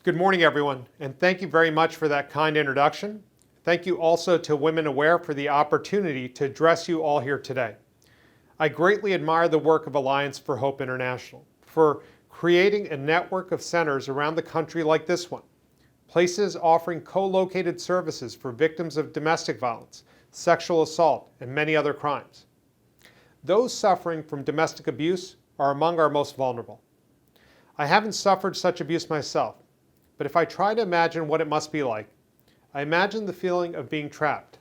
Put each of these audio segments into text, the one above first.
Good morning, everyone, and thank you very much for that kind introduction. Thank you also to Women Aware for the opportunity to address you all here today. I greatly admire the work of Alliance for Hope International for creating a network of centers around the country like this one, places offering co-located services for victims of domestic violence, sexual assault, and many other crimes. Those suffering from domestic abuse are among our most vulnerable. I haven't suffered such abuse myself, but if I try to imagine what it must be like, I imagine the feeling of being trapped,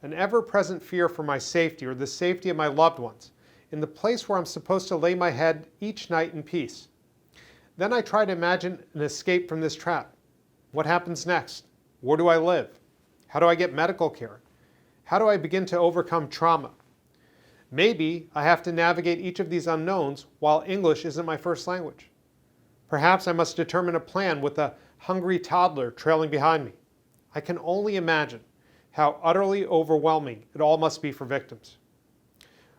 an ever-present fear for my safety or the safety of my loved ones, in the place where I'm supposed to lay my head each night in peace. Then I try to imagine an escape from this trap. What happens next? Where do I live? How do I get medical care? How do I begin to overcome trauma? Maybe I have to navigate each of these unknowns while English isn't my first language. Perhaps I must determine a plan with a hungry toddler trailing behind me. I can only imagine how utterly overwhelming it all must be for victims.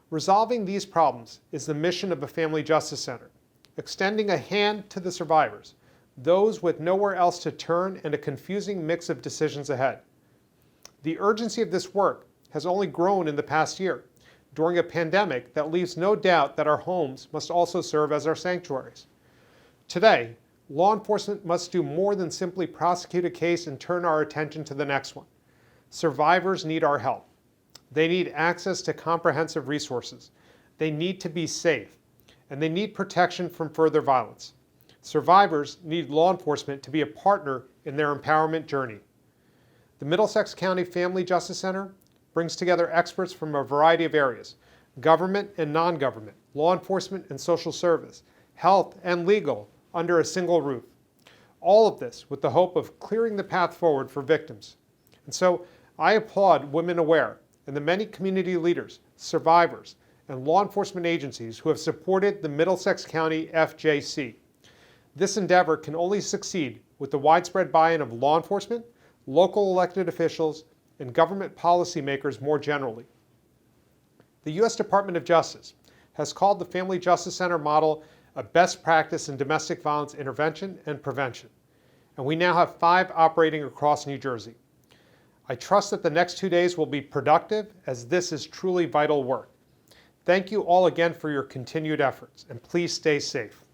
Resolving these problems is the mission of a Family Justice Center, extending a hand to the survivors, those with nowhere else to turn and a confusing mix of decisions ahead. The urgency of this work has only grown in the past year, during a pandemic that leaves no doubt that our homes must also serve as our sanctuaries. Today, law enforcement must do more than simply prosecute a case and turn our attention to the next one. Survivors need our help. They need access to comprehensive resources. They need to be safe, and they need protection from further violence. Survivors need law enforcement to be a partner in their empowerment journey. The Middlesex County Family Justice Center brings together experts from a variety of areas: government and non-government, law enforcement and social service, health and legal, under a single roof. All of this with the hope of clearing the path forward for victims. And so I applaud Women Aware and the many community leaders, survivors, and law enforcement agencies who have supported the Middlesex County FJC. This endeavor can only succeed with the widespread buy-in of law enforcement, local elected officials, and government policymakers more generally. The U.S. Department of Justice has called the Family Justice Center model a best practice in domestic violence intervention and prevention, and we now have 5 operating across New Jersey. I trust that the next 2 days will be productive, as this is truly vital work. Thank you all again for your continued efforts, and please stay safe.